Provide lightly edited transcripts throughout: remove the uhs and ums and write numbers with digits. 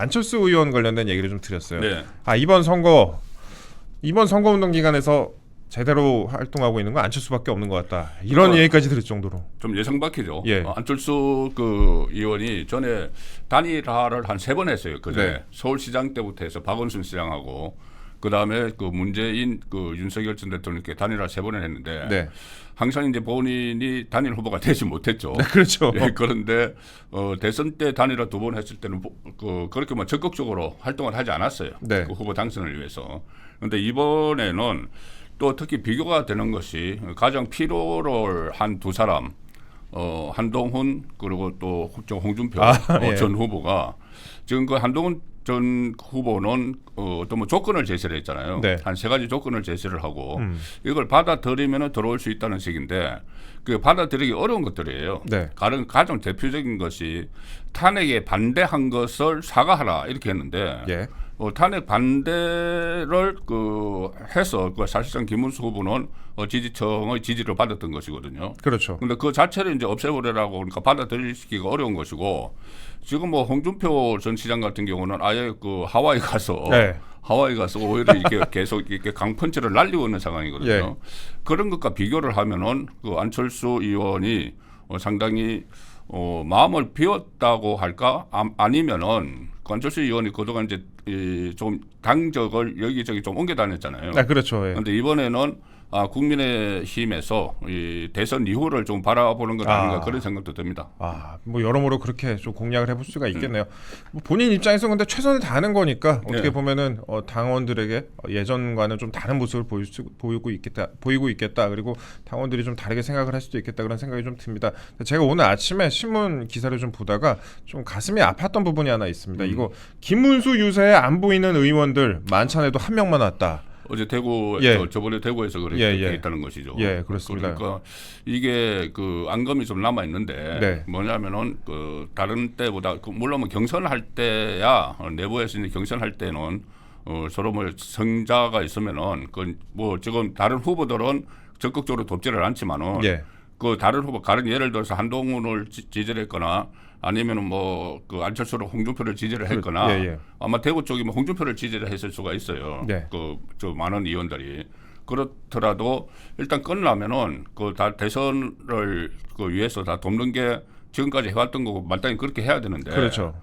안철수 의원 관련된 얘기를 좀 드렸어요. 네. 이번 선거운동 기간에서 제대로 활동하고 있는 건 안철수밖에 없는 것 같다. 이런 얘기까지 들을 정도로. 좀 예상 밖이죠. 예. 안철수 의원이 전에 단일화를 한 3번 했어요. 그제 네. 서울시장 때부터 해서 박원순 시장하고 그 다음에 그 문재인 윤석열 전 대통령께 단일화 3번을 했는데 네. 항상 이제 본인이 단일 후보가 되지 못했죠. 네, 그렇죠. 예, 그런데 대선 때 단일화 2번 했을 때는 그렇게 뭐 적극적으로 활동을 하지 않았어요. 네. 그 후보 당선을 위해서. 그런데 이번에는 또 특히 비교가 되는 것이 가장 필요를 한 두 사람, 한동훈 그리고 또 홍준표 예. 전 후보가 지금 그 한동훈 전 후보는 어떤 뭐 조건을 제시를 했잖아요. 네. 한 3가지 조건을 제시를 하고 이걸 받아들이면 들어올 수 있다는 식인데 그 받아들이기 어려운 것들이에요. 네. 가장 대표적인 것이 탄핵에 반대한 것을 사과하라 이렇게 했는데 예. 탄핵 반대를 해서 사실상 김문수 후보는 지지층의 지지를 받았던 것이거든요. 그렇죠. 근데 그 자체를 이제 없애버리라고 그러니까 받아들이기가 어려운 것이고 지금 뭐 홍준표 전 시장 같은 경우는 아예 하와이 가서 네. 오히려 이렇게 계속 이렇게 강펀치를 날리고 있는 상황이거든요. 예. 그런 것과 비교를 하면은 안철수 의원이 상당히 마음을 비웠다고 할까? 아니면은 안철수 의원이 그동안 이제 좀 당적을 여기저기 좀 옮겨 다녔잖아요. 그렇죠. 예. 그런데 이번에는 국민의힘에서 이 대선 이후를 좀 바라보는 것 아닌가 그런 생각도 듭니다. 뭐 여러모로 그렇게 좀 공략을 해볼 수가 있겠네요. 뭐 본인 입장에서 근데 최선을 다하는 거니까 어떻게 네. 보면은 당원들에게 예전과는 좀 다른 모습을 보이고 있겠다. 그리고 당원들이 좀 다르게 생각을 할 수도 있겠다 그런 생각이 좀 듭니다. 제가 오늘 아침에 신문 기사를 좀 보다가 좀 가슴이 아팠던 부분이 하나 있습니다. 이거 김문수 유세에 안 보이는 의원들 만찬에도 한 명만 왔다. 어제 저번에 대구에서 그렇게 있다는 것이죠. 예, 그렇습니다. 그러니까 이게 앙금이 좀 남아 있는데 네. 뭐냐면은 다른 때보다 물론 뭐 경선할 때야 내부에서 이제 경선할 때는 서로 뭐 성자가 있으면은 뭐 지금 다른 후보들은 적극적으로 돕지를 않지만은 예. 다른 후보 예를 들어서 한동훈을 지지를 했거나 아니면은 안철수를 홍준표를 지지를 했거나 아마 대구 쪽이 뭐 홍준표를 지지를 했을 수가 있어요. 네. 저 많은 의원들이 그렇더라도 일단 끝나면은 다 대선을 위해서 다 돕는 게 지금까지 해왔던 거고 마땅히 그렇게 해야 되는데. 그렇죠.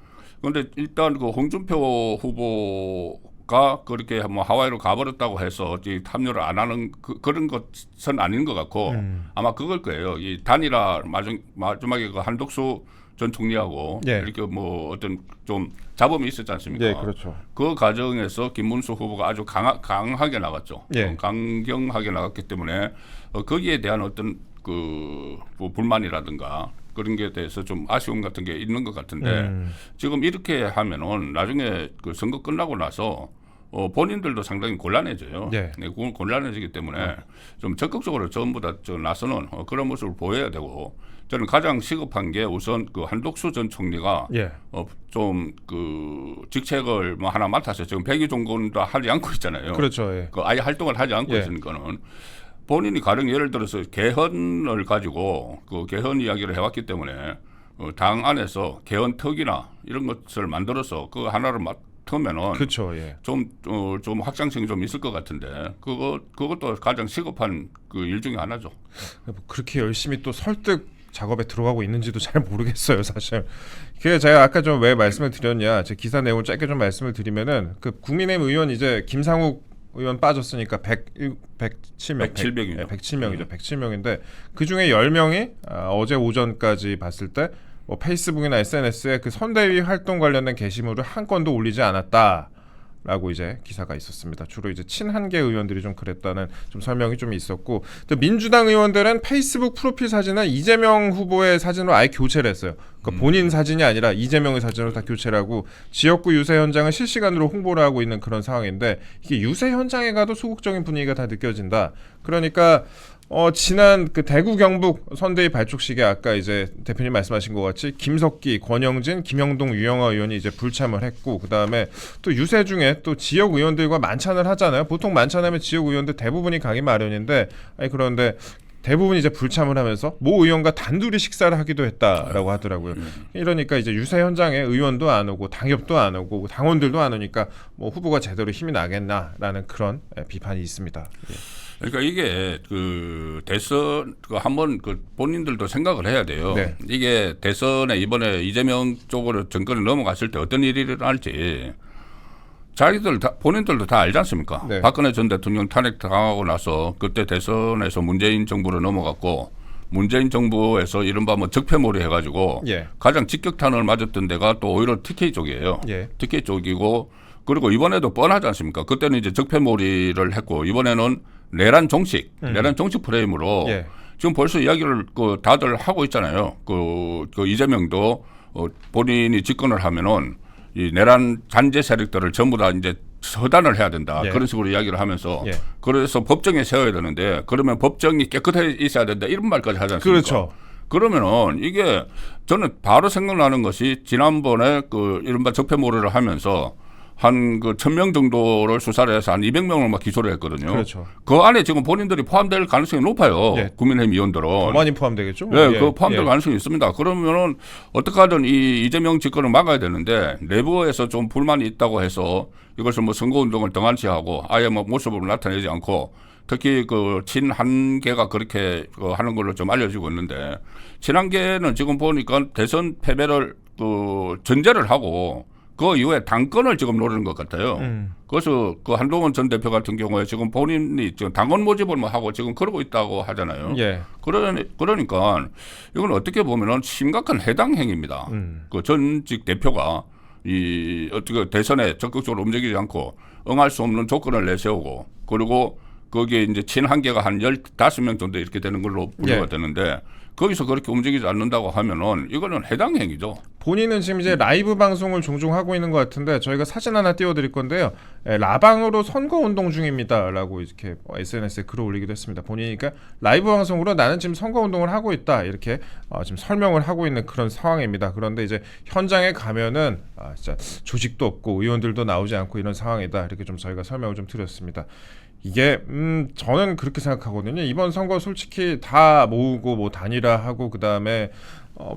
그런데 일단 홍준표 후보가 그렇게 뭐 하와이로 가버렸다고 해서 합류를 안 하는 그런 것은 아닌 것 같고 아마 그걸 거예요. 이 단일화 마지막에 한덕수 전 총리하고 이렇게 뭐 어떤 좀 잡음이 있었지 않습니까? 네, 그렇죠. 그 과정에서 김문수 후보가 아주 강하게 나갔죠. 강경하게 나갔기 때문에 거기에 대한 어떤 뭐 불만이라든가 그런 게 대해서 좀 아쉬움 같은 게 있는 것 같은데 지금 이렇게 하면은 나중에 선거 끝나고 나서 본인들도 상당히 곤란해져요. 네. 곤란해지기 때문에 좀 적극적으로 전부 다 나서는 그런 모습을 보여야 되고 저는 가장 시급한 게 우선 한덕수 전 총리가 좀 직책을 뭐 하나 맡아서 지금 100일 정도는 하지 않고 있잖아요. 그렇죠. 예. 아예 활동을 하지 않고 있으니까는 본인이 가령 예를 들어서 개헌을 가지고 개헌 이야기를 해왔기 때문에 당 안에서 개헌특위나 이런 것을 만들어서 하나를 맡으면은 그렇죠. 예. 좀 확장성이 좀 있을 것 같은데 그것도 가장 시급한 일 중에 하나죠. 그렇게 열심히 또 설득 작업에 들어가고 있는지도 잘 모르겠어요, 사실. 그게 제가 아까 좀 왜 말씀을 드렸냐, 제 기사 내용을 짧게 좀 말씀을 드리면은 국민의힘 의원 이제 김상욱 의원 빠졌으니까 107명. 107명이죠. 107명이죠. 107명인데 그 중에 10명이 어제 오전까지 봤을 때 뭐 페이스북이나 SNS에 선대위 활동 관련된 게시물을 한 건도 올리지 않았다라고 이제 기사가 있었습니다. 주로 이제 친한계 의원들이 좀 그랬다는 좀 설명이 좀 있었고, 또 민주당 의원들은 페이스북 프로필 사진을 이재명 후보의 사진으로 아예 교체를 했어요. 그러니까 본인 사진이 아니라 이재명의 사진으로 다 교체를 하고 지역구 유세 현장을 실시간으로 홍보를 하고 있는 그런 상황인데, 이게 유세 현장에 가도 소극적인 분위기가 다 느껴진다. 그러니까 지난 대구 경북 선대위 발족식에 아까 이제 대표님 말씀하신 것 같이 김석기, 권영진, 김영동, 유영하 의원이 이제 불참을 했고, 그 다음에 또 유세 중에 또 지역 의원들과 만찬을 하잖아요. 보통 만찬하면 지역 의원들 대부분이 가기 마련인데, 그런데 대부분 이제 불참을 하면서 모 의원과 단둘이 식사를 하기도 했다라고 하더라고요. 이러니까 이제 유세 현장에 의원도 안 오고 당협도 안 오고 당원들도 안 오니까 뭐 후보가 제대로 힘이 나겠나라는 그런 비판이 있습니다. 예. 그러니까 이게 그 대선 그 한번 그 본인들도 생각을 해야 돼요. 네. 이게 대선에 이번에 이재명 쪽으로 정권이 넘어갔을 때 어떤 일이 일어날지 자기들 다 본인들도 다 알지 않습니까? 네. 박근혜 전 대통령 탄핵 당하고 나서 그때 대선에서 문재인 정부로 넘어갔고 문재인 정부에서 이른바 뭐 적폐몰이 해가지고 예. 가장 직격탄을 맞았던 데가 또 오히려 TK 쪽이에요. 예. TK 쪽이고 그리고 이번에도 뻔하지 않습니까? 그때는 이제 적폐몰이를 했고 이번에는 내란 정식 프레임으로 예. 지금 벌써 이야기를 그 다들 하고 있잖아요. 그 이재명도 본인이 집권을 하면은 이 내란 잔재 세력들을 전부 다 이제 처단을 해야 된다. 예. 그런 식으로 이야기를 하면서 예. 그래서 법정에 세워야 되는데 그러면 법정이 깨끗해 있어야 된다. 이런 말까지 하지 않습니까? 그렇죠. 그러면은 이게 저는 바로 생각나는 것이 지난번에 그 이른바 적폐몰이를 하면서 한 그 1,000명 정도를 수사를 해서 한 200명을 막 기소를 했거든요. 그렇죠. 그 안에 지금 본인들이 포함될 가능성이 높아요. 예. 국민의힘 의원들은. 더 많이 포함되겠죠? 네, 예. 그 포함될 예. 가능성이 있습니다. 그러면은 어떻게 하든 이 이재명 집권을 막아야 되는데 내부에서 좀 불만이 있다고 해서 이것을 뭐 선거운동을 등한시하고 아예 뭐 모습을 나타내지 않고 특히 그 친한계가 그렇게 그 하는 걸로 좀 알려지고 있는데 친한계는 지금 보니까 대선 패배를 그 전제를 하고 그 이후에 당권을 지금 노리는 것 같아요. 그래서 그 한동훈 전 대표 같은 경우에 지금 본인이 지금 당원 모집을 뭐 하고 지금 그러고 있다고 하잖아요. 예. 그러니까 이건 어떻게 보면은 심각한 해당 행위입니다. 그 전직 대표가 이 어떻게 대선에 적극적으로 움직이지 않고 응할 수 없는 조건을 내세우고 그리고 거기에 이제 친한계가 한 15명 정도 이렇게 되는 걸로 분류가 예. 되는데 거기서 그렇게 움직이지 않는다고 하면은 이거는 해당 행위죠. 본인은 지금 이제 라이브 방송을 종종 하고 있는 것 같은데 저희가 사진 하나 띄워드릴 건데요. 라방으로 선거 운동 중입니다라고 이렇게 SNS에 글을 올리기도 했습니다. 본인이 그러니까 라이브 방송으로 나는 지금 선거 운동을 하고 있다 이렇게 지금 설명을 하고 있는 그런 상황입니다. 그런데 이제 현장에 가면은 진짜 조직도 없고 의원들도 나오지 않고 이런 상황이다 이렇게 좀 저희가 설명을 좀 드렸습니다. 이게 저는 그렇게 생각하거든요. 이번 선거 솔직히 다 모으고 뭐 단일화하고 그다음에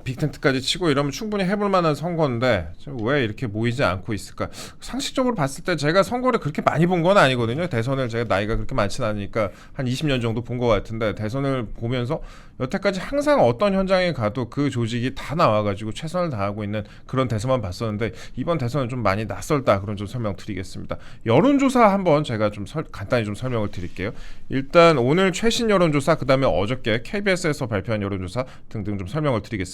빅텐트까지 치고 이러면 충분히 해볼 만한 선거인데 왜 이렇게 모이지 않고 있을까? 상식적으로 봤을 때 제가 선거를 그렇게 많이 본 건 아니거든요. 대선을 제가 나이가 그렇게 많지는 않으니까 한 20년 정도 본 것 같은데 대선을 보면서 여태까지 항상 어떤 현장에 가도 그 조직이 다 나와가지고 최선을 다하고 있는 그런 대선만 봤었는데 이번 대선은 좀 많이 낯설다 그런 좀 설명드리겠습니다. 여론조사 한번 제가 좀 간단히 좀 설명을 드릴게요. 일단 오늘 최신 여론조사 그다음에 어저께 KBS에서 발표한 여론조사 등등 좀 설명을 드리겠습니다.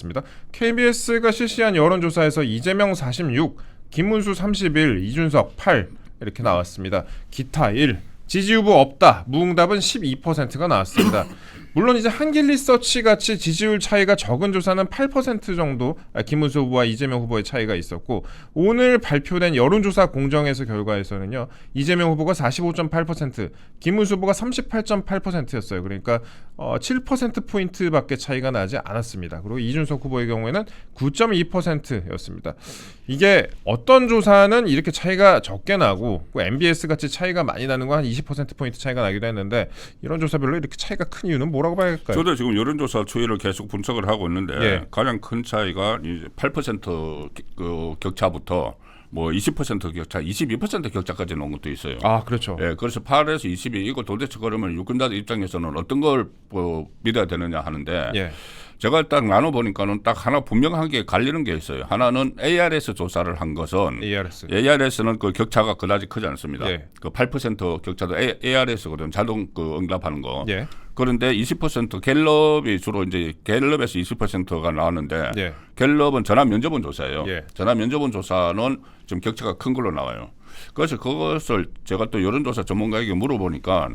KBS가 실시한 여론조사에서 이재명 46, 김문수 31, 이준석 8 이렇게 나왔습니다. 기타 1, 지지 후보 없다. 무응답은 12%가 나왔습니다. 물론 이제 한길리서치 같이 지지율 차이가 적은 조사는 8% 정도 김문수 후보와 이재명 후보의 차이가 있었고 오늘 발표된 여론조사 공정에서 결과에서는요. 이재명 후보가 45.8%, 김문수 후보가 38.8%였어요. 그러니까 7%포인트밖에 차이가 나지 않았습니다. 그리고 이준석 후보의 경우에는 9.2%였습니다. 이게 어떤 조사는 이렇게 차이가 적게 나고 MBS 같이 차이가 많이 나는 건 한 20%포인트 차이가 나기도 했는데 이런 조사별로 이렇게 차이가 큰 이유는 뭐라고 봐야 할까요? 저도 지금 여론조사 추이를 계속 분석을 하고 있는데 예. 가장 큰 차이가 이제 8% 그 격차부터 뭐 20% 격차, 22% 격차까지 나온 것도 있어요. 아, 그렇죠. 예, 그래서 8에서 22 이거 도대체 그러면 유권자들 입장에서는 어떤 걸 믿어야 되느냐 하는데 예. 제가 딱 나눠보니까는 딱 하나 분명하게 갈리는 게 있어요. 하나는 ARS 조사를 한 것은 ARS는 그 격차가 그다지 크지 않습니다. 예. 그 8% 격차도 ARS거든. 자동 그 응답하는 거. 예. 그런데 20% 갤럽이 주로 이제 갤럽에서 20%가 나왔는데 예. 갤럽은 전화 면접원 조사예요. 예. 전화 면접원 조사는 좀 격차가 큰 걸로 나와요. 그래서 그것을 제가 또 여론조사 전문가에게 물어보니까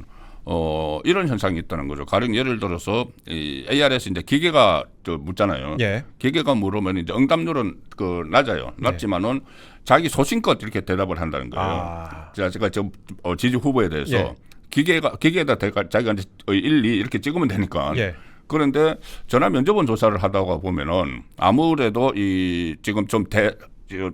이런 현상이 있다는 거죠. 가령 예를 들어서 이 ARS 이제 기계가 묻잖아요. 예. 기계가 물으면 이제 응답률은 그 낮아요. 낮지만은 자기 소신껏 이렇게 대답을 한다는 거예요. 제가 좀 지지 후보에 대해서 예. 기계에다 자기가 이제 1, 2 이렇게 찍으면 되니까. 예. 그런데 전화 면접원 조사를 하다가 보면은 아무래도 이 지금 좀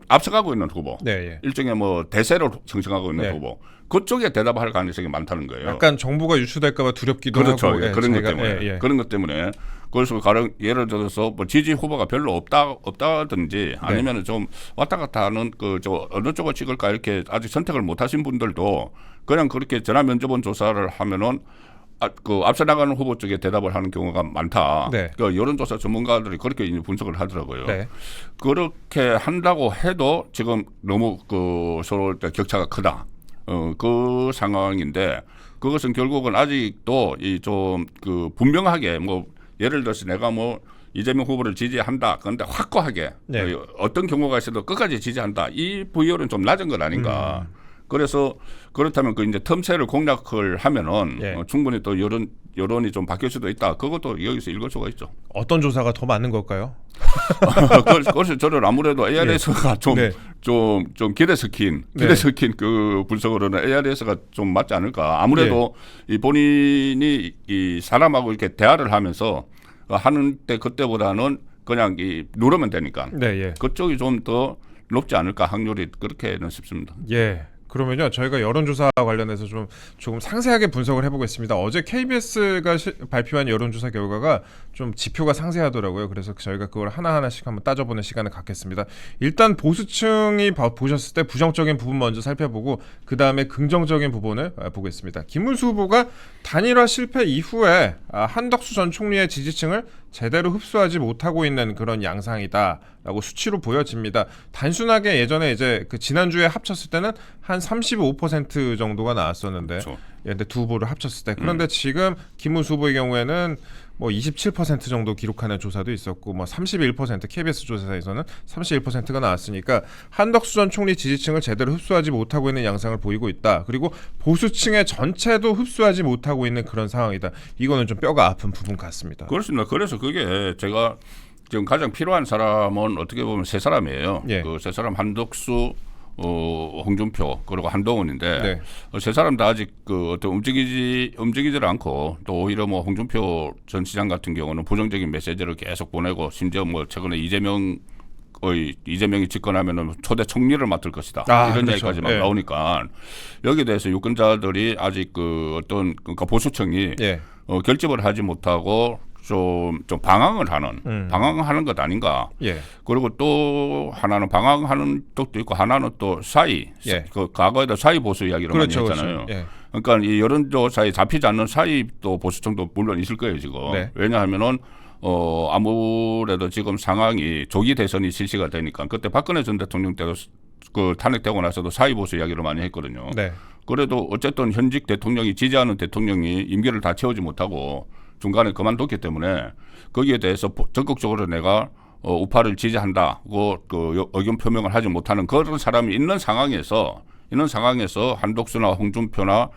앞서가고 있는 후보, 네, 예. 일종의 뭐 대세를 형성하고 있는 네. 후보, 그쪽에 대답할 가능성이 많다는 거예요. 약간 정보가 유출될까봐 두렵기도 그렇죠. 하고, 예, 그런 것 자기가, 때문에 예, 예. 그런 것 때문에 그래서 예를 들어서 뭐 지지 후보가 별로 없다든지 아니면은 좀 왔다 갔다 하는 저 어느 쪽을 찍을까 이렇게 아직 선택을 못하신 분들도 그냥 그렇게 전화 면접원 조사를 하면은 앞서 나가는 후보 쪽에 대답을 하는 경우가 많다. 네. 그 여론조사 전문가들이 그렇게 이제 분석을 하더라고요. 네. 그렇게 한다고 해도 지금 너무 서로 격차가 크다. 그 상황인데 그것은 결국은 아직도 이 좀 분명하게 뭐 예를 들어서 내가 뭐 이재명 후보를 지지한다. 그런데 확고하게 네. 어떤 경우가 있어도 끝까지 지지한다. 이 부여율은 좀 낮은 것 아닌가. 그래서 그렇다면 그 이제 틈새를 공략을 하면은 예. 충분히 또 여론이 좀 바뀔 수도 있다. 그것도 여기서 읽을 수가 있죠. 어떤 조사가 더 많은 걸까요? 그래서 저는 아무래도 ARS가 네. 좀 기대 섞인 그 분석으로는 ARS가 좀 맞지 않을까. 아무래도 이 본인이 이 사람하고 이렇게 대화를 하면서 하는 때 그때보다는 그냥 누르면 되니까. 네, 예. 그쪽이 좀 더 높지 않을까 확률이 그렇게는 싶습니다. 예. 그러면요, 저희가 여론조사 관련해서 조금 상세하게 분석을 해보겠습니다. 어제 KBS가 발표한 여론조사 결과가 좀 지표가 상세하더라고요. 그래서 저희가 그걸 하나하나씩 한번 따져보는 시간을 갖겠습니다. 일단 보수층이 보셨을 때 부정적인 부분 먼저 살펴보고 그 다음에 긍정적인 부분을 보겠습니다. 김문수 후보가 단일화 실패 이후에 한덕수 전 총리의 지지층을 제대로 흡수하지 못하고 있는 그런 양상이다라고 수치로 보여집니다. 단순하게 예전에 이제 지난주에 합쳤을 때는 한 35% 정도가 나왔었는데, 그렇죠. 근데 두 후보를 합쳤을 때 그런데 지금 김문수 후보의 경우에는 뭐 27% 정도 기록하는 조사도 있었고 뭐 31% KBS 조사에서는 31%가 나왔으니까 한덕수 전 총리 지지층을 제대로 흡수하지 못하고 있는 양상을 보이고 있다. 그리고 보수층의 전체도 흡수하지 못하고 있는 그런 상황이다. 이거는 좀 뼈가 아픈 부분 같습니다. 그렇습니다. 그래서 그게 제가 지금 가장 필요한 사람은 어떻게 보면 세 사람이에요. 예. 그 세 사람 한덕수, 홍준표 그리고 한동훈인데 네. 세 사람 다 아직 어떤 움직이질 않고 또 오히려 뭐 홍준표 전 시장 같은 경우는 부정적인 메시지를 계속 보내고 심지어 뭐 최근에 이재명이 집권하면은 초대 총리를 맡을 것이다 이런 그렇죠. 얘기까지 막 예. 나오니까 여기에 대해서 유권자들이 아직 그러니까 보수층이 결집을 하지 못하고 좀 방황을 하는 것 아닌가. 예. 그리고 또 하나는 방황하는 쪽도 있고 하나는 또 사이. 예. 과거에도 사이 보수 이야기를 그렇죠, 많이 했잖아요. 그렇죠. 예. 그러니까 이 여론조사에 잡히지 않는 사이 또 보수층도 물론 있을 거예요 지금. 네. 왜냐하면은 아무래도 지금 상황이 조기 대선이 실시가 되니까 그때 박근혜 전 대통령 때도 탄핵되고 나서도 사이 보수 이야기를 많이 했거든요. 네. 그래도 어쨌든 현직 대통령이 지지하는 대통령이 임기를 다 채우지 못하고 중간에 그만뒀기 때문에 거기에 대해서 적극적으로 내가 우파를 지지한다고 의견 표명을 하지 못하는 그런 사람이 있는 상황에서 한덕수나 홍준표나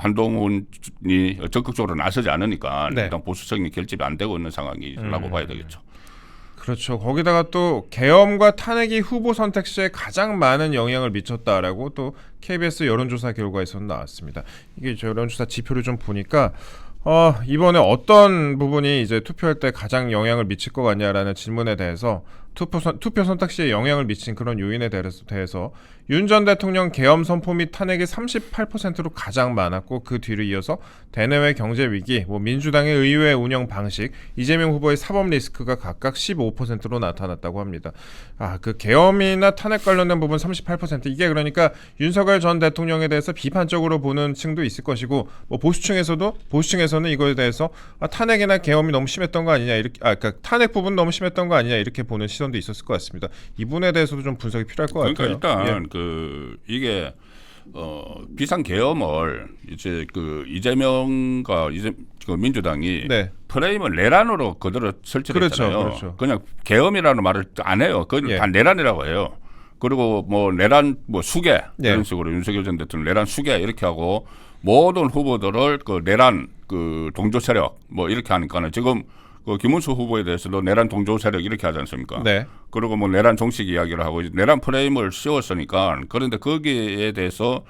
한동훈이 적극적으로 나서지 않으니까 네. 일단 보수층이 결집이 안 되고 있는 상황이라고 봐야 되겠죠. 그렇죠. 거기다가 또 계엄과 탄핵이 후보 선택 시에 가장 많은 영향을 미쳤다라고 또 KBS 여론조사 결과에서는 나왔습니다. 이게 저 여론조사 지표를 좀 보니까 이번에 어떤 부분이 이제 투표할 때 가장 영향을 미칠 것 같냐라는 질문에 대해서 투표 선택 시에 영향을 미친 그런 요인에 대해서 윤 전 대통령 계엄 선포 및 탄핵이 38%로 가장 많았고 그 뒤를 이어서 대내외 경제 위기, 민주당의 의회 운영 방식, 이재명 후보의 사법 리스크가 각각 15%로 나타났다고 합니다. 그 계엄이나 탄핵 관련된 부분 38% 이게 그러니까 윤석열 전 대통령에 대해서 비판적으로 보는 층도 있을 것이고 보수층에서는 이거에 대해서 탄핵이나 계엄이 너무 심했던 거 아니냐 이렇게 그러니까 탄핵 부분 너무 심했던 거 아니냐 이렇게 보는 시선도 있었을 것 같습니다. 이 부분에 대해서도 좀 분석이 필요할 것 같아요. 그러니까 일단 이게 비상 계엄을 이제 이재명과 민주당이 네. 프레임을 내란으로 그대로 설치를 했잖아요. 그렇죠. 그냥 계엄이라는 말을 안 해요. 그건 다 내란이라고 해요. 그리고 뭐 내란 수계 이런 식으로 윤석열 전 대통령 내란 수계 이렇게 하고 모든 후보들을 내란 동조 세력 이렇게 하니까는 지금 김문수 후보에 대해서도 내란 동조 세력 이렇게 하지 않습니까? 네. 그리고 내란 정식 이야기를 하고 내란 프레임을 씌웠으니까 그런데 거기에 대해서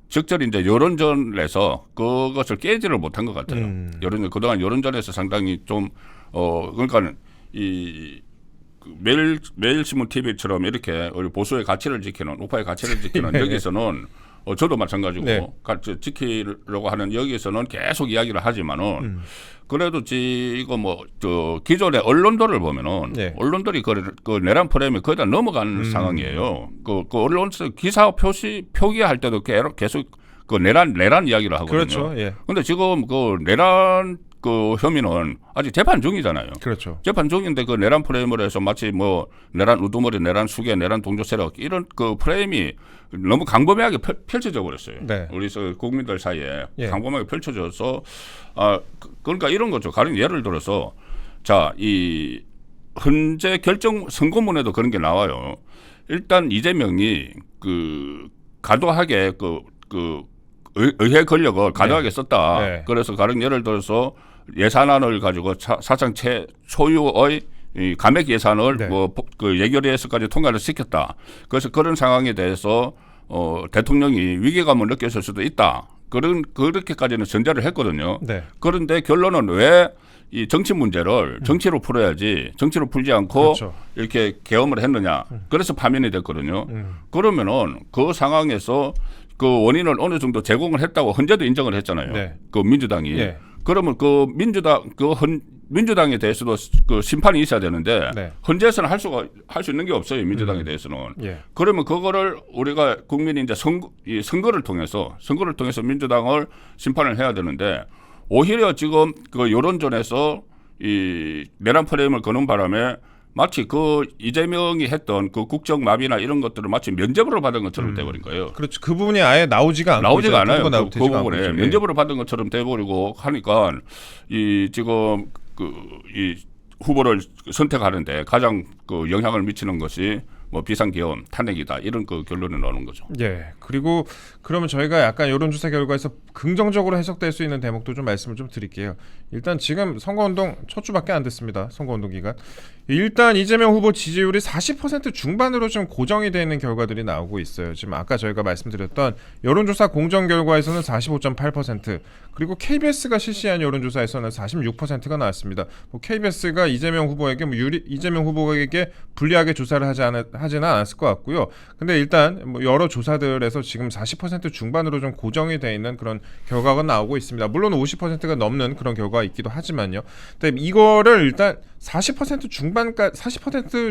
적절히 이제 여론전에서 그것을 깨지를 못한 것 같아요. 그동안 여론전에서 상당히 좀 그러니까 매일 신문 TV처럼 이렇게 우리 보수의 가치를 지키는 우파의 가치를 지키는 여기서는 저도 마찬가지고 네. 지키려고 하는 여기서는 계속 이야기를 하지만은 그래도 이거 뭐 저 기존의 언론들을 보면은 네. 언론들이 그 내란 프레임이 거의 다 넘어가는 상황이에요. 그 언론에서 기사 표기할 때도 계속 그 내란 이야기를 하거든요. 그렇죠. 예. 근데 지금 그 내란 그 혐의는 아직 재판 중이잖아요. 그렇죠. 재판 중인데 그 내란 프레임으로 해서 마치 뭐 내란 우두머리, 내란 수괴, 내란 동조 세력 이런 그 프레임이 너무 강범위하게 펼쳐져 버렸어요. 네. 우리 국민들 사이에 예. 강범위하게 펼쳐져서 그러니까 이런 거죠. 가령 예를 들어서 이 헌재 결정 선고문에도 그런 게 나와요. 일단 이재명이 그 과도하게 의회 권력을 과도하게 썼다. 네. 그래서 가령 예를 들어서 예산안을 가지고 사상 초유의 이 감액 예산을 네. 그 예결위에서까지 통과를 시켰다. 그래서 그런 상황에 대해서 대통령이 위기감을 느꼈을 수도 있다. 그렇게까지는 전제를 했거든요. 네. 그런데 결론은 왜 이 정치 문제를 정치로 풀어야지 정치로 풀지 않고 그렇죠. 이렇게 계엄을 했느냐. 그래서 파면이 됐거든요. 그러면은 그 상황에서 그 원인을 어느 정도 제공을 했다고 헌재도 인정을 했잖아요. 네. 그 민주당이. 예. 그러면 민주당에 대해서도 그 심판이 있어야 되는데 네. 헌재에서는 할 수 있는 게 없어요. 민주당에 대해서는. 예. 그러면 그거를 우리가 국민이 이제 선거를 통해서 민주당을 심판을 해야 되는데 오히려 지금 그 여론전에서 이 내란 프레임을 거는 바람에 마치 그 이재명이 했던 그 국정 마비나 이런 것들을 마치 면죄부를 받은 것처럼 돼버린 거예요. 그렇죠. 그 부분이 아예 나오지가 않아요. 그 되지가 부분에 않고. 면죄부를 받은 것처럼 돼버리고 하니까 이 지금 이 후보를 선택하는데 가장 그 영향을 미치는 것이 뭐 비상계엄 탄핵이다 이런 그 결론이 나오는 거죠. 예. 그리고 그러면 저희가 약간 여론조사 결과에서 긍정적으로 해석될 수 있는 대목도 좀 말씀을 좀 드릴게요. 일단 지금 선거운동 첫 주밖에 안 됐습니다. 선거운동 기간. 일단 이재명 후보 지지율이 40% 중반으로 좀 고정이 되어 있는 결과들이 나오고 있어요. 지금 아까 저희가 말씀드렸던 여론조사 공정 결과에서는 45.8%, 그리고 KBS가 실시한 여론조사에서는 46%가 나왔습니다. 뭐 KBS가 이재명 후보에게 이재명 후보에게 불리하게 조사를 하지는 않았을 것 같고요. 근데 일단 뭐 여러 조사들에서 지금 40% 중반으로 좀 고정이 되어 있는 그런 결과가 나오고 있습니다. 물론 50%가 넘는 그런 결과가 있기도 하지만요. 근데 이거를 일단 40%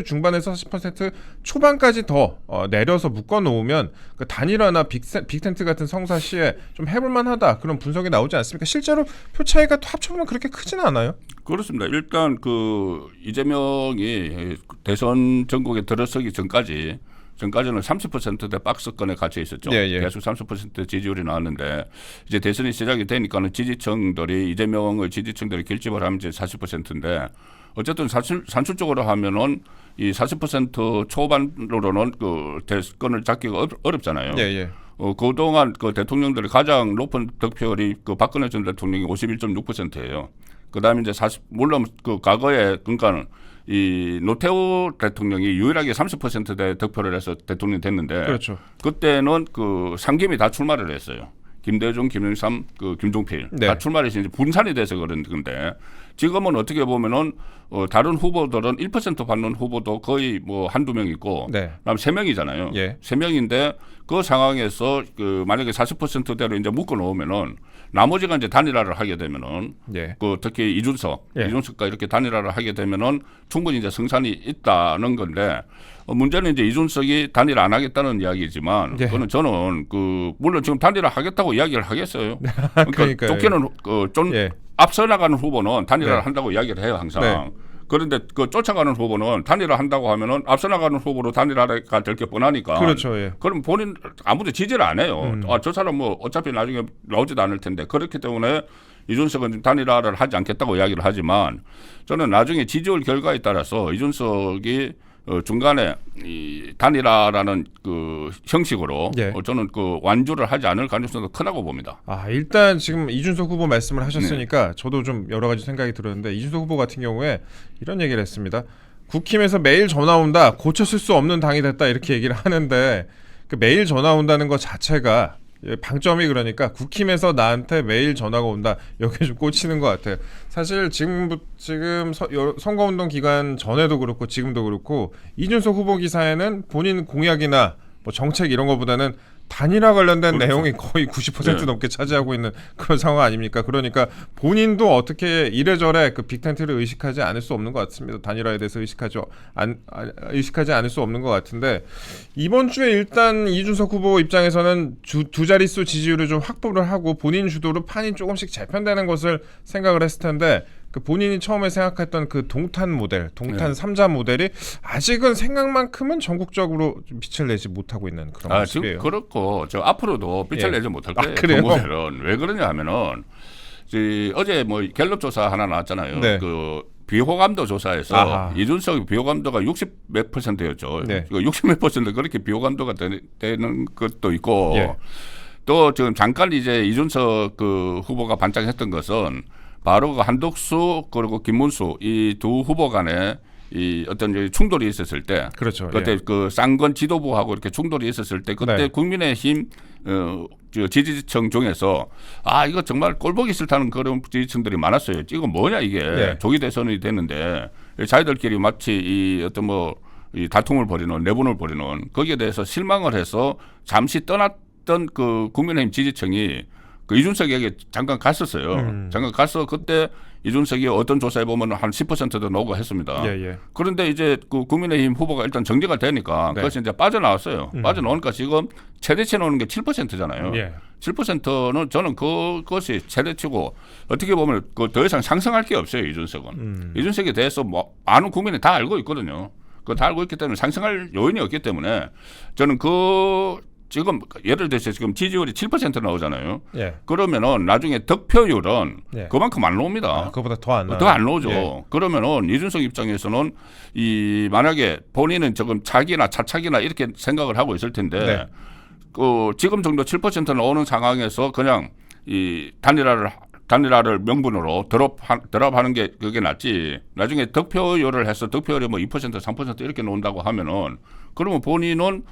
중반에서 40% 초반까지 더 내려서 묶어 놓으면 그 단일화나 빅텐트 같은 성사 시에 좀 해볼만하다 그런 분석이 나오지 않습니까? 실제로 표 차이가 합쳐보면 그렇게 크지는 않아요. 그렇습니다. 일단 그 이재명이 대선 전국에 들어서기 전까지는 30%대 박스권에 갇혀 있었죠. 예, 예. 계속 30% 지지율이 나왔는데 이제 대선이 시작이 되니까는 이재명의 지지층들이 결집을 하면 이제 40%인데 어쨌든 산술적으로 하면은 이 40% 초반으로는 그 대권을 잡기가 어렵잖아요. 예, 예. 그동안 그 대통령들이 가장 높은 득표율이 그 박근혜 전 대통령이 51.6%예요. 그다음에 이제 물론 그 과거에 그러니까는 이 노태우 대통령이 유일하게 30%대 득표를 해서 대통령이 됐는데 그렇죠. 그때는 그 상김이 다 출마를 했어요. 김대중, 김영삼, 김종필 네. 다 출마해서 이제 분산이 돼서 그런 건데 지금은 어떻게 보면은 다른 후보들은 1% 받는 후보도 거의 뭐 한두 명 있고 네. 그다음 3명이잖아요. 예. 3명인데 그 상황에서 그 만약에 40%대로 이제 묶어 놓으면은 나머지가 이제 단일화를 하게 되면은 예. 그 특히 예. 이준석과 이렇게 단일화를 하게 되면은 충분히 이제 성산이 있다는 건데 문제는 이제 이준석이 단일화 안 하겠다는 이야기지만 예. 그거는 저는 물론 지금 단일화 하겠다고 이야기를 하겠어요. 그러니까 그러니까요. 쫓기는 좀 예. 앞서 나가는 후보는 단일화를 네. 한다고 이야기를 해요 항상. 네. 그런데 그 쫓아가는 후보는 단일화 한다고 하면은 앞서 나가는 후보로 단일화가 될 게 뻔하니까. 그렇죠. 예. 그럼 본인 아무도 지지를 안 해요. 저 사람 뭐 어차피 나중에 나오지도 않을 텐데 그렇기 때문에 이준석은 단일화를 하지 않겠다고 이야기를 하지만 저는 나중에 지지율 결과에 따라서 이준석이 중간에 이 단일화라는 그 형식으로 예. 저는 그 완주를 하지 않을 가능성도 크다고 봅니다. 일단 지금 이준석 후보 말씀을 하셨으니까 저도 좀 여러 가지 생각이 들었는데 이준석 후보 같은 경우에 이런 얘기를 했습니다. 국힘에서 매일 전화 온다. 고쳤을 수 없는 당이 됐다. 이렇게 얘기를 하는데 그 매일 전화 온다는 것 자체가 방점이 그러니까 국힘에서 나한테 매일 전화가 온다. 여기에 좀 꽂히는 것 같아요. 사실 지금 선거운동 기간 전에도 그렇고 지금도 그렇고 이준석 후보 기사에는 본인 공약이나 뭐 정책 이런 것보다는 단일화 관련된 그렇죠. 내용이 거의 90% 네. 넘게 차지하고 있는 그런 상황 아닙니까? 그러니까 본인도 어떻게 이래저래 그 빅텐트를 의식하지 않을 수 없는 것 같습니다. 단일화에 대해서 의식하지 않을 수 없는 것 같은데 이번 주에 일단 이준석 후보 입장에서는 두 자릿수 지지율을 좀 확보를 하고 본인 주도로 판이 조금씩 재편되는 것을 생각을 했을 텐데 그 본인이 처음에 생각했던 그 동탄 모델, 동탄 3자 모델이 아직은 생각만큼은 전국적으로 좀 빛을 내지 못하고 있는 그런 모습이에요. 지금 그렇고 저 앞으로도 빛을 내지 못할 거예요. 그래요? 그 모델은 왜 그러냐 하면은 어제 뭐 갤럽 조사 하나 나왔잖아요. 네. 그 비호감도 조사에서 아하. 이준석 비호감도가 60몇 %였죠. 네. 60몇 % 그렇게 비호감도가 되는 것도 있고 예. 또 지금 잠깐 이제 이준석 그 후보가 반짝했던 것은 바로 그 한덕수 그리고 김문수 이 두 후보 간에 이 어떤 충돌이 있었을 때, 그렇죠. 그때 예. 그 쌍권 지도부하고 이렇게 충돌이 있었을 때, 그때 네. 국민의힘 지지층 중에서 이거 정말 꼴보기 싫다는 그런 지지층들이 많았어요. 이거 뭐냐 이게 예. 조기 대선이 됐는데 자기들끼리 마치 이 어떤 뭐 이 다툼을 벌이는 내분을 벌이는 거기에 대해서 실망을 해서 잠시 떠났던 그 국민의힘 지지층이 그 이준석에게 잠깐 갔었어요. 잠깐 가서 그때 이준석이 어떤 조사에 보면 한 10%도 나오고 했습니다. 예. 그런데 이제 그 국민의힘 후보가 일단 정리가 되니까 네. 그것이 이제 빠져나왔어요. 빠져나오니까 지금 최대치 나오는 게 7%잖아요. 예. 7%는 저는 그것이 최대치고 어떻게 보면 그 더 이상 상승할 게 없어요. 이준석은. 이준석에 대해서 뭐 많은 국민이 다 알고 있거든요. 그 다 알고 있기 때문에 상승할 요인이 없기 때문에 저는 지금 예를 들어서 지금 지지율이 7% 나오잖아요. 예. 그러면은 나중에 득표율은 예. 그만큼 안 나옵니다. 그거보다 더 안 나와요. 더 안 나오죠. 예. 그러면은 이준석 입장에서는 만약에 본인은 지금 차기나 차차기나 이렇게 생각을 하고 있을 텐데 네. 그 지금 정도 7% 나오는 상황에서 그냥 이 단일화를 명분으로 드롭하는 게 그게 낫지. 나중에 득표율을 해서 득표율이 뭐 2% 3% 이렇게 나온다고 하면은 그러면 본인은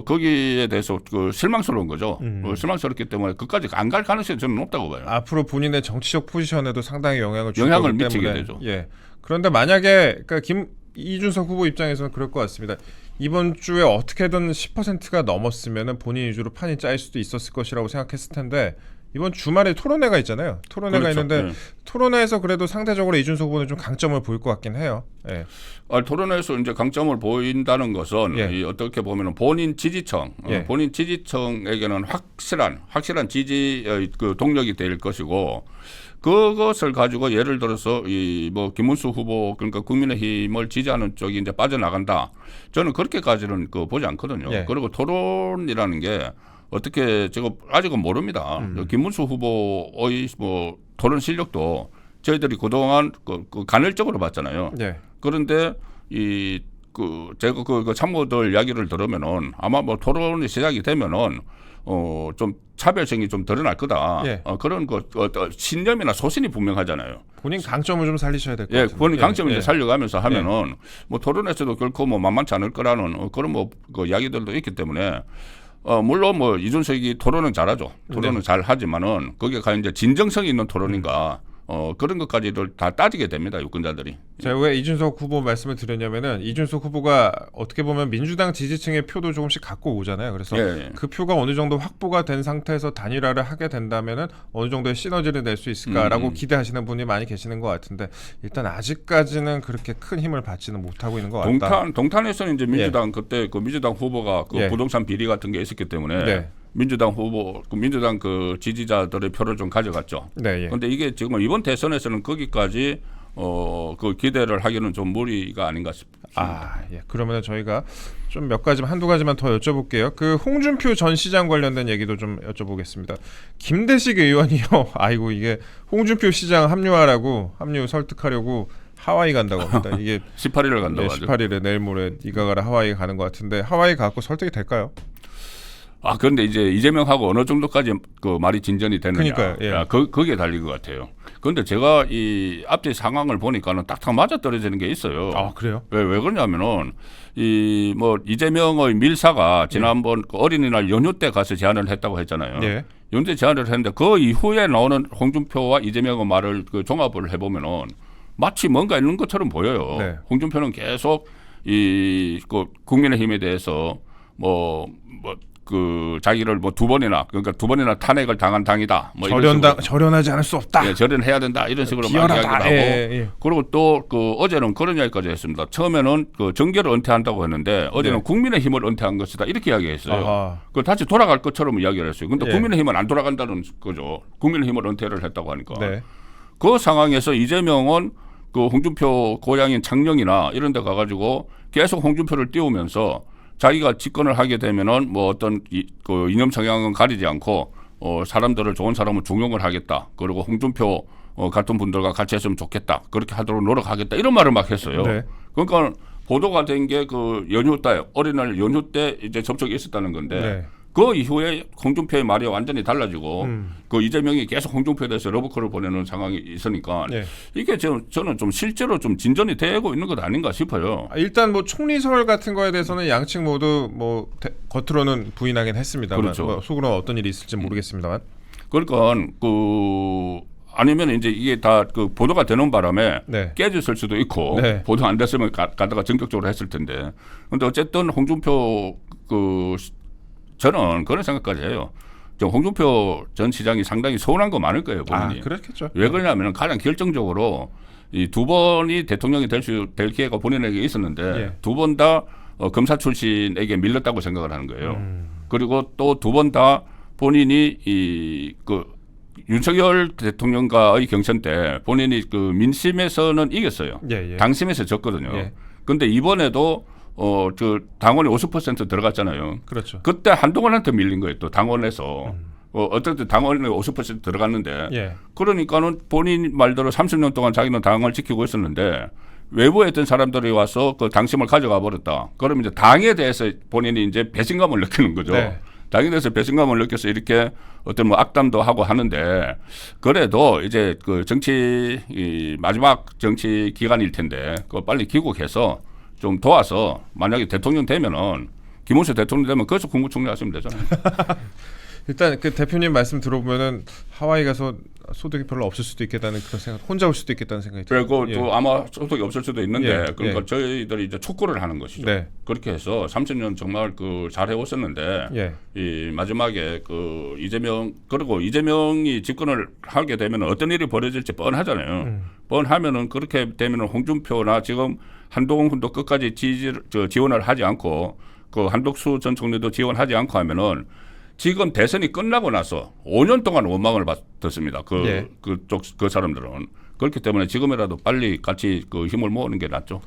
거기에 대해서 그 실망스러운 거죠. 실망스럽기 때문에 그까지 안 갈 가능성이 저는 높다고 봐요. 앞으로 본인의 정치적 포지션에도 상당히 영향을 미치게 때문에. 되죠. 예. 그런데 만약에 그러니까 이준석 후보 입장에서는 그럴 것 같습니다. 이번 주에 어떻게든 10%가 넘었으면은 본인 위주로 판이 짜일 수도 있었을 것이라고 생각했을 텐데 이번 주말에 토론회가 있잖아요. 토론회가 그렇죠. 있는데 네. 토론회에서 그래도 상대적으로 이준석 후보는 좀 강점을 보일 것 같긴 해요. 예. 토론회에서 이제 강점을 보인다는 것은 예. 어떻게 보면 본인 지지층, 예. 본인 지지층에게는 확실한 지지 그 동력이 될 것이고 그것을 가지고 예를 들어서 뭐 김문수 후보 그러니까 국민의힘을 지지하는 쪽이 이제 빠져나간다. 저는 그렇게까지는 보지 않거든요. 예. 그리고 토론이라는 게 어떻게 제가 아직은 모릅니다. 김문수 후보의 뭐 토론 실력도 저희들이 그동안 간헐적으로 봤잖아요. 예. 그런데 제가 그 참모들 이야기를 들으면은 아마 뭐 토론이 시작이 되면은 좀 차별성이 좀 드러날 거다. 예. 그런 신념이나 소신이 분명하잖아요. 본인 강점을 좀 살리셔야 될 것 예, 같아요. 본인 강점을 이제 살려가면서 하면은 뭐 토론에서도 결코 뭐 만만치 않을 거라는 그런 그 이야기들도 있기 때문에 물론 뭐 이준석이 토론은 잘하죠. 토론은 잘하지만은 거기에 과연 이제 진정성이 있는 토론인가 그런 것까지를 다 따지게 됩니다. 유권자들이. 제가 왜 이준석 후보 말씀을 드렸냐면은 이준석 후보가 어떻게 보면 민주당 지지층의 표도 조금씩 갖고 오잖아요. 그래서 예. 그 표가 어느 정도 확보가 된 상태에서 단일화를 하게 된다면은 어느 정도의 시너지를 낼 수 있을까라고 기대하시는 분이 많이 계시는 것 같은데 일단 아직까지는 그렇게 큰 힘을 받지는 못하고 있는 것 같다. 동탄에서는 이제 민주당 그때 그 민주당 후보가 그 부동산 비리 같은 게 있었기 때문에 네. 민주당 후보, 민주당 그 지지자들의 표를 좀 가져갔죠. 네. 그런데 이게 지금 이번 대선에서는 거기까지 그 기대를 하기는 좀 무리가 아닌가 싶습니다. 예. 그러면 저희가 좀 한두 가지만 더 여쭤볼게요. 그 홍준표 전 시장 관련된 얘기도 좀 여쭤보겠습니다. 김대식 의원이요. 아이고 이게 홍준표 시장 합류 설득하려고 하와이 간다고 합니다. 이게 18일을 간다고 하죠. 18일에 내일 모레 네가 가라 하와이 가는 것 같은데 하와이 가고 설득이 될까요? 그런데 이제 이재명하고 어느 정도까지 그 말이 진전이 되느냐. 그러니까요. 예. 거기에 달린 것 같아요. 근데 제가 이 앞뒤 상황을 보니까는 딱딱 맞아 떨어지는 게 있어요. 아 그래요? 왜 그러냐면은 이 뭐 이재명의 밀사가 지난번 그 어린이날 연휴 때 가서 제안을 했다고 했잖아요. 예. 연휴 때 제안을 했는데 그 이후에 나오는 홍준표와 이재명의 말을 그 종합을 해보면은 마치 뭔가 있는 것처럼 보여요. 네. 홍준표는 계속 이 그 국민의힘에 대해서 그 자기를 뭐 두 번이나 탄핵을 당한 당이다. 뭐 이런 식으로. 절연하지 않을 수 없다. 예, 절연해야 된다 이런 식으로 막 비열하다. 이야기를 하고 예. 그리고 또 그 어제는 그런 이야기까지 했습니다. 처음에는 그 정계를 은퇴한다고 했는데 어제는 네. 국민의힘을 은퇴한 것이다 이렇게 이야기했어요. 아하. 그 다시 돌아갈 것처럼 이야기를 했어요. 근데 예. 국민의힘은 안 돌아간다는 거죠. 국민의힘을 은퇴를 했다고 하니까. 네. 그 상황에서 이재명은 그 홍준표 고향인 창녕이나 이런 데 가가지고 계속 홍준표를 띄우면서 자기가 집권을 하게 되면은 뭐 어떤 그 이념 성향은 가리지 않고 사람들을 좋은 사람을 중용을 하겠다. 그리고 홍준표 같은 분들과 같이 했으면 좋겠다. 그렇게 하도록 노력하겠다. 이런 말을 막 했어요. 네. 그러니까 보도가 된 게 그 연휴 때 어린이날 연휴 때 이제 접촉이 있었다는 건데 네. 그 이후에 홍준표의 말이 완전히 달라지고 그 이재명이 계속 홍준표에 대해서 러브콜을 보내는 상황이 있으니까 네. 이게 저는 좀 실제로 좀 진전이 되고 있는 것 아닌가 싶어요. 일단 뭐 총리설 같은 거에 대해서는 양측 모두 뭐 겉으로는 부인하긴 했습니다만 그렇죠. 뭐 속으로는 어떤 일이 있을지 모르겠습니다만. 그러니까 그 아니면 이제 이게 다 그 보도가 되는 바람에 네. 깨졌을 수도 있고 네. 보도 안 됐으면 가다가 전격적으로 했을 텐데. 근데 어쨌든 홍준표 저는 그런 생각까지 해요. 홍준표 전 시장이 상당히 서운한 거 많을 거예요, 본인이. 그렇겠죠. 왜 그러냐면 가장 결정적으로 이 두 번이 대통령이 될 기회가 본인에게 있었는데 예. 두 번 다 검사 출신에게 밀렸다고 생각을 하는 거예요. 그리고 또 두 번 다 본인이 윤석열 대통령과의 경선 때 본인이 그 민심에서는 이겼어요. 예. 당심에서 졌거든요. 예. 근데 이번에도 당원이 50% 들어갔잖아요. 그렇죠. 그때 한동훈한테 밀린 거예요. 또 당원에서. 어쨌든 당원이 50% 들어갔는데 예. 그러니까는 본인 말대로 30년 동안 자기는 당을 지키고 있었는데 외부에 있던 사람들이 와서 그 당심을 가져가 버렸다. 그러면 이제 당에 대해서 본인이 이제 배신감을 느끼는 거죠. 네. 당에 대해서 배신감을 느껴서 이렇게 어떤 뭐 악담도 하고 하는데 그래도 이제 그 이 마지막 정치 기간일 텐데 그거 빨리 귀국해서 좀 도와서 만약에 대통령 되면은 김문수 대통령 되면 거기서 국무총리 하시면 되잖아요. 일단 그 대표님 말씀 들어보면은 하와이 가서 소득이 별로 없을 수도 있겠다는 그런 생각, 혼자 올 수도 있겠다는 생각이 들어요. 그리고 또 아마 소득이 없을 수도 있는데 예, 그러니까 예. 저희들이 이제 촉구를 하는 것이죠. 네. 그렇게 해서 30년 정말 그 잘 해왔었는데 예. 이 마지막에 그 이재명 그리고 이재명이 집권을 하게 되면 어떤 일이 벌어질지 뻔하잖아요. 뻔하면은 그렇게 되면은 홍준표나 지금 한동훈도 끝까지 지원을 하지 않고 그 한덕수 전 총리도 지원하지 않고 하면은 지금 대선이 끝나고 나서 5년 동안 원망을 받았습니다. 예. 그 사람들은. 그렇기 때문에 지금이라도 빨리 같이 그 힘을 모으는 게 낫죠.